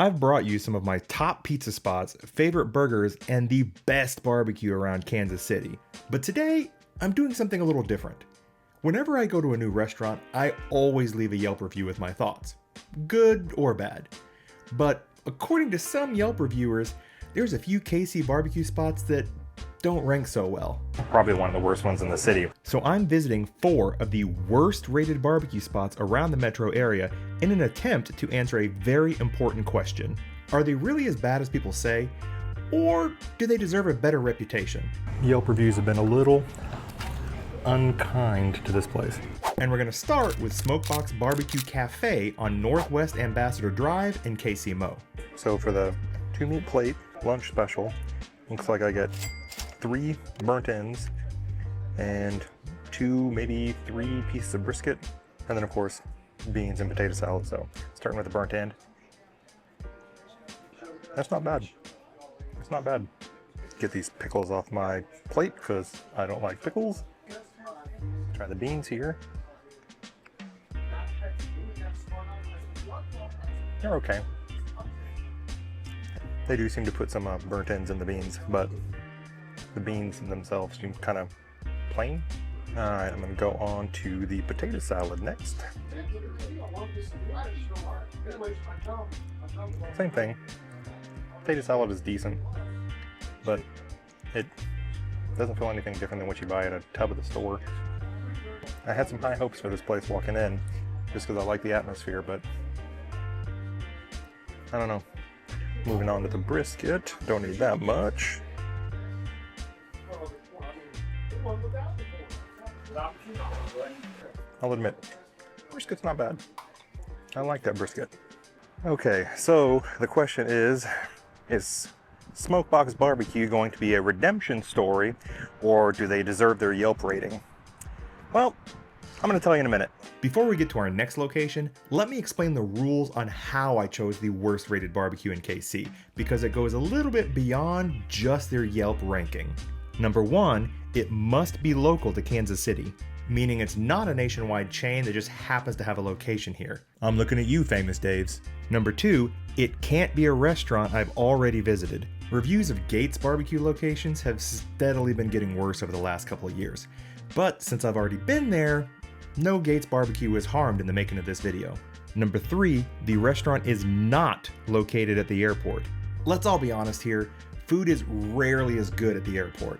I've brought you some of my top pizza spots, favorite burgers, and the best barbecue around Kansas City. But today, I'm doing something a little different. Whenever I go to a new restaurant, I always leave a Yelp review with my thoughts, good or bad. But according to some Yelp reviewers, there's a few KC barbecue spots that don't rank so well. Probably one of the worst ones in the city. So I'm visiting 4 of the worst rated barbecue spots around the metro area in an attempt to answer a very important question. Are they really as bad as people say? Or do they deserve a better reputation? Yelp reviews have been a little unkind to this place. And we're gonna start with Smokebox Barbecue Cafe on Northwest Ambassador Drive in KC Mo. So for the 2-meat plate lunch special, looks like I get 3 burnt ends and 2, maybe 3 pieces of brisket, and then of course beans and potato salad. So starting with the burnt end, that's not bad. It's not bad. Get these pickles off my plate because I don't like pickles. Try the beans here. They're okay. They do seem to put some burnt ends in the beans, but the beans themselves seem kind of plain. All right, I'm gonna go on to the potato salad next. Same thing. Potato salad is decent, but it doesn't feel anything different than what you buy at a tub at the store. I had some high hopes for this place walking in, just because I like the atmosphere, but I don't know. Moving on to the brisket, don't need that much. I'll admit, brisket's not bad. I like that brisket. Okay, so the question is Smokebox Barbecue going to be a redemption story, or do they deserve their Yelp rating? Well, I'm going to tell you in a minute. Before we get to our next location, let me explain the rules on how I chose the worst rated barbecue in KC, because it goes a little bit beyond just their Yelp ranking. Number 1, it must be local to Kansas City, meaning it's not a nationwide chain that just happens to have a location here. I'm looking at you, Famous Daves. Number 2, it can't be a restaurant I've already visited. Reviews of Gates barbecue locations have steadily been getting worse over the last couple of years. But since I've already been there, no Gates barbecue was harmed in the making of this video. Number 3, the restaurant is not located at the airport. Let's all be honest here, food is rarely as good at the airport.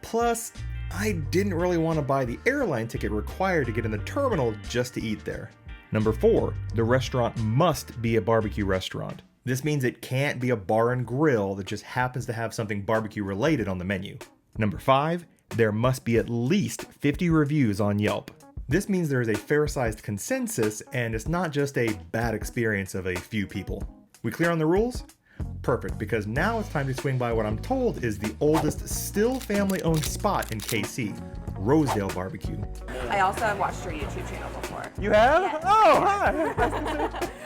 Plus, I didn't really want to buy the airline ticket required to get in the terminal just to eat there. Number 4, the restaurant must be a barbecue restaurant. This means it can't be a bar and grill that just happens to have something barbecue related on the menu. Number 5, there must be at least 50 reviews on Yelp. This means there is a fair-sized consensus and it's not just a bad experience of a few people. We clear on the rules? Perfect, because now it's time to swing by what I'm told is the oldest still family-owned spot in KC, Rosedale Barbecue. I also have watched your YouTube channel before. You have? Yeah. Oh, hi!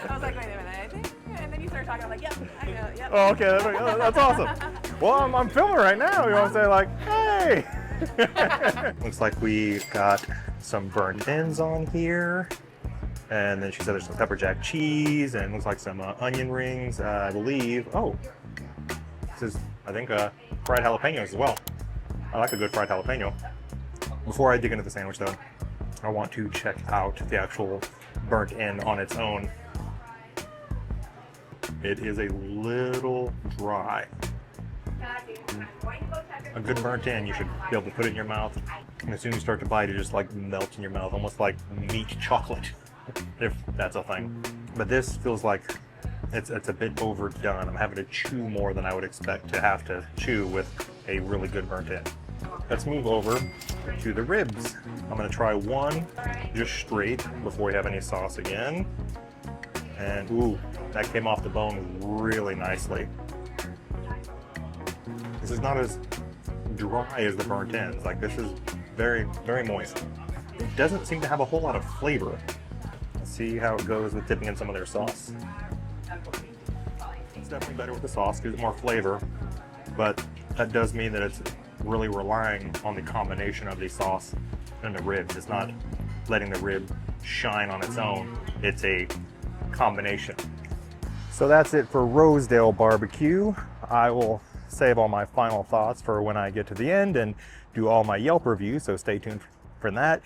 I was like, wait a minute, I think. And then you started talking, I'm like, yep, I know, yep. Oh, okay, that's awesome. Well, I'm filming right now. You want to say like, hey! Looks like we got some burnt ends on here. And then she said there's some pepper jack cheese and looks like some onion rings, I believe. Oh, this is, I think, fried jalapenos as well. I like a good fried jalapeno. Before I dig into the sandwich though, I want to check out the actual burnt end on its own. It is a little dry. A good burnt end, you should be able to put it in your mouth. And as soon as you start to bite, it just like melts in your mouth, almost like meat chocolate. If that's a thing. But this feels like it's a bit overdone. I'm having to chew more than I would expect to have to chew with a really good burnt end. Let's move over to the ribs. I'm gonna try one just straight before we have any sauce again. And ooh, that came off the bone really nicely. This is not as dry as the burnt ends. Like this is very, very moist. It doesn't seem to have a whole lot of flavor. See how it goes with dipping in some of their sauce. It's definitely better with the sauce, gives it more flavor, but that does mean that it's really relying on the combination of the sauce and the ribs. It's not letting the rib shine on its own. It's a combination. So that's it for Rosedale barbecue. I will save all my final thoughts for when I get to the end and do all my Yelp reviews, so stay tuned for that.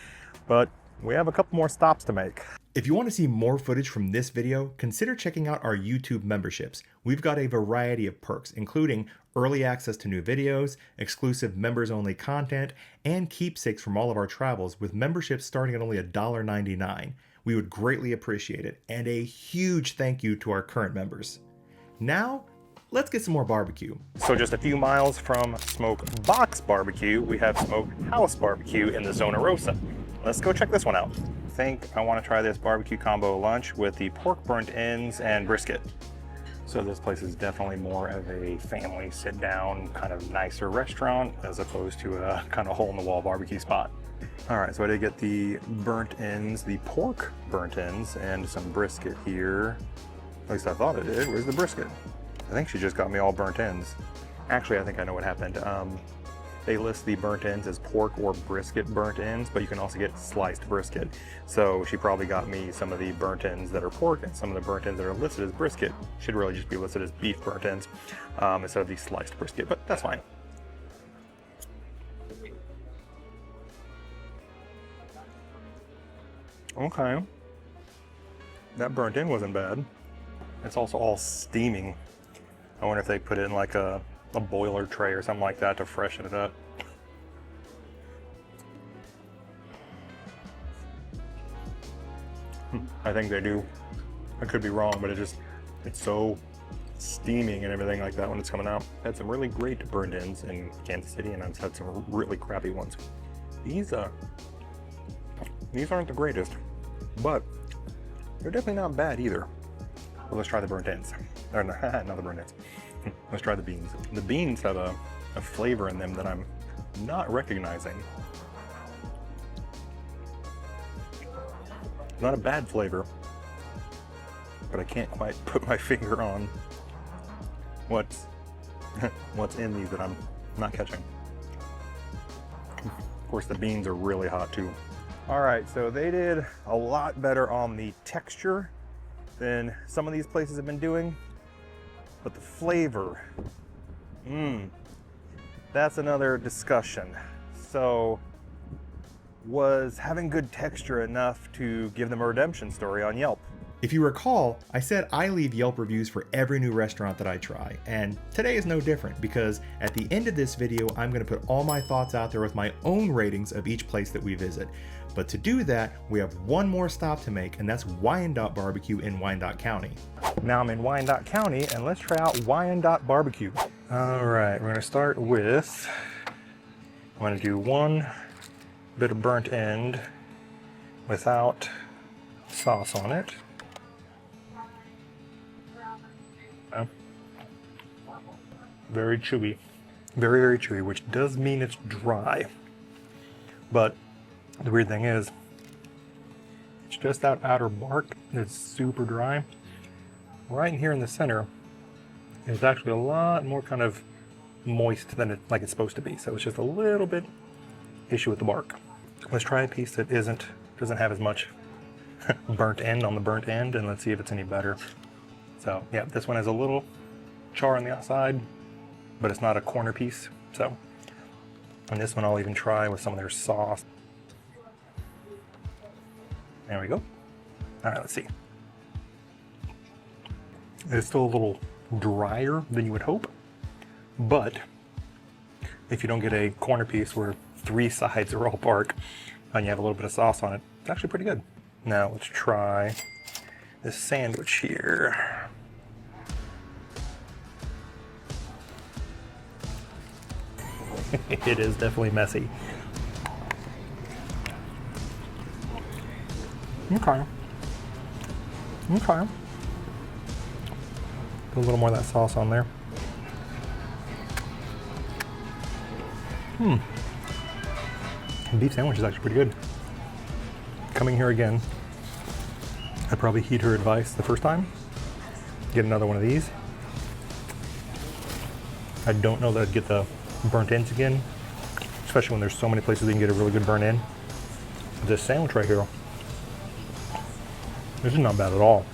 But we have a couple more stops to make. If you want to see more footage from this video, consider checking out our YouTube memberships. We've got a variety of perks, including early access to new videos, exclusive members-only content, and keepsakes from all of our travels, with memberships starting at only $1.99. We would greatly appreciate it, and a huge thank you to our current members. Now, let's get some more barbecue. So just a few miles from Smoke Box Barbecue, we have SmokeHouse Barbecue in the Zona Rosa. Let's go check this one out. I think I want to try this barbecue combo lunch with the pork burnt ends and brisket. So this place is definitely more of a family sit down, kind of nicer restaurant as opposed to a kind of hole in the wall barbecue spot. All right, so I did get the burnt ends, the pork burnt ends, and some brisket here. At least I thought it did. Where's the brisket? I think she just got me all burnt ends. Actually, I think I know what happened. They list the burnt ends as pork or brisket burnt ends, but you can also get sliced brisket. So she probably got me some of the burnt ends that are pork and some of the burnt ends that are listed as brisket. Should really just be listed as beef burnt ends instead of the sliced brisket, but that's fine. Okay. That burnt end wasn't bad. It's also all steaming. I wonder if they put it in like a boiler tray or something like that to freshen it up. I think they do. I could be wrong, but it's so steaming and everything like that when it's coming out. I had some really great burnt ends in Kansas City, and I've had some really crappy ones. These aren't the greatest, but they're definitely not bad either. Well, let's try the burnt ends. Or no, not the burnt ends. Let's try the beans. The beans have a flavor in them that I'm not recognizing. Not a bad flavor, but I can't quite put my finger on what's in these that I'm not catching. Of course, the beans are really hot too. All right, so they did a lot better on the texture than some of these places have been doing. But the flavor, that's another discussion. So, was having good texture enough to give them a redemption story on Yelp? If you recall, I said I leave Yelp reviews for every new restaurant that I try, and today is no different because at the end of this video, I'm going to put all my thoughts out there with my own ratings of each place that we visit. But to do that, we have one more stop to make, and that's Wyandot Barbecue in Wyandot County. Now I'm in Wyandot County, and let's try out Wyandot Barbecue. All right, we're gonna start with, I'm gonna do one bit of burnt end without sauce on it. Very chewy, very, very chewy, which does mean it's dry. But the weird thing is, it's just that outer bark that's super dry. Right in here in the center, it's actually a lot more kind of moist than like it's supposed to be. So it's just a little bit issue with the bark. Let's try a piece that doesn't have as much burnt end on the burnt end, and let's see if it's any better. So yeah, this one has a little char on the outside, but it's not a corner piece. So, and this one I'll even try with some of their sauce. There we go. All right, let's see. It's still a little drier than you would hope, but if you don't get a corner piece where 3 sides are all bark and you have a little bit of sauce on it, it's actually pretty good. Now let's try this sandwich here. It is definitely messy. Okay. Okay. Put a little more of that sauce on there. Beef sandwich is actually pretty good. Coming here again, I'd probably heed her advice the first time. Get another one of these. I don't know that I'd get the burnt ends again, especially when there's so many places you can get a really good burnt end. This sandwich right here, this is not bad at all.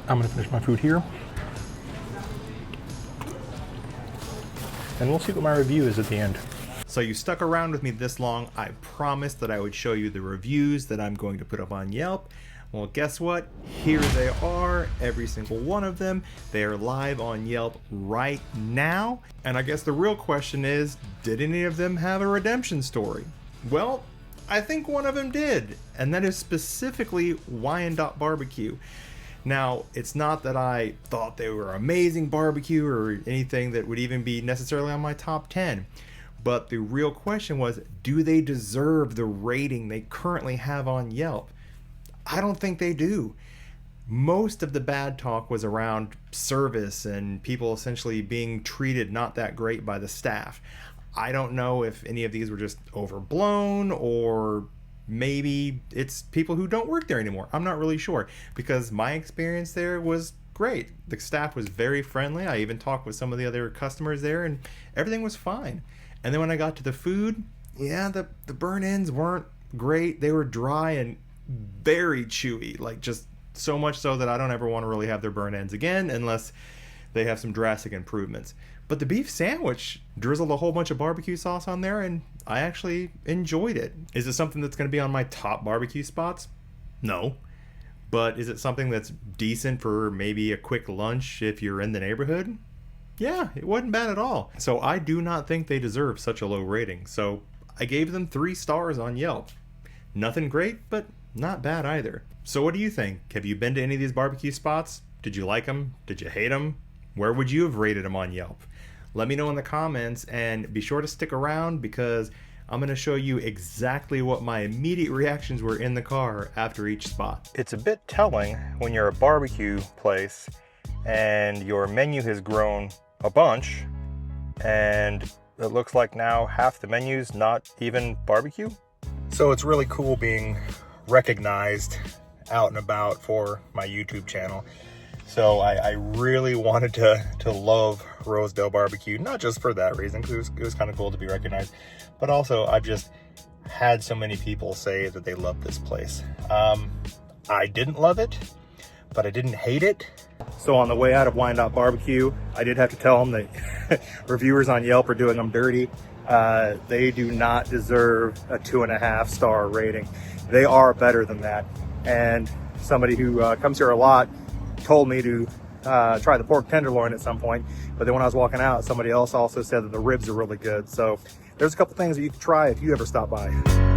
I'm gonna finish my food here. and we'll see what my review is at the end. So you stuck around with me this long. I promised that I would show you the reviews that I'm going to put up on Yelp. Well, guess what? Here they are, every single one of them. They are live on Yelp right now. And I guess the real question is, did any of them have a redemption story? Well, I think one of them did, and that is specifically Wyandot Barbecue. Now, it's not that I thought they were amazing barbecue or anything that would even be necessarily on my top 10. But the real question was, do they deserve the rating they currently have on Yelp? I don't think they do. Most of the bad talk was around service and people essentially being treated not that great by the staff. I don't know if any of these were just overblown or maybe it's people who don't work there anymore. I'm not really sure, because my experience there was great. The staff was very friendly. I even talked with some of the other customers there and everything was fine. And then when I got to the food, yeah, the burn ends weren't great. They were dry and very chewy, like just so much so that I don't ever want to really have their burn ends again unless they have some drastic improvements. But the beef sandwich drizzled a whole bunch of barbecue sauce on there and I actually enjoyed it. Is it something that's going to be on my top barbecue spots? No. But is it something that's decent for maybe a quick lunch if you're in the neighborhood? Yeah, it wasn't bad at all. So I do not think they deserve such a low rating. So I gave them 3 stars on Yelp. Nothing great, but not bad either. So what do you think? Have you been to any of these barbecue spots? Did you like them? Did you hate them? Where would you have rated them on Yelp? Let me know in the comments, and be sure to stick around because I'm going to show you exactly what my immediate reactions were in the car after each spot. It's a bit telling when you're a barbecue place and your menu has grown a bunch and it looks like now half the menu's not even barbecue. So it's really cool being recognized out and about for my YouTube channel. So I really wanted to love Rosedale barbecue, not just for that reason, because it was kind of cool to be recognized, but also I've just had so many people say that they love this place. I didn't love it, but I didn't hate it. So on the way out of Wyandot Barbecue, I did have to tell them that reviewers on Yelp are doing them dirty. They do not deserve a 2.5 star rating. They are better than that. And somebody who comes here a lot told me to try the pork tenderloin at some point, but then when I was walking out, somebody else also said that the ribs are really good. So there's a couple things that you can try if you ever stop by.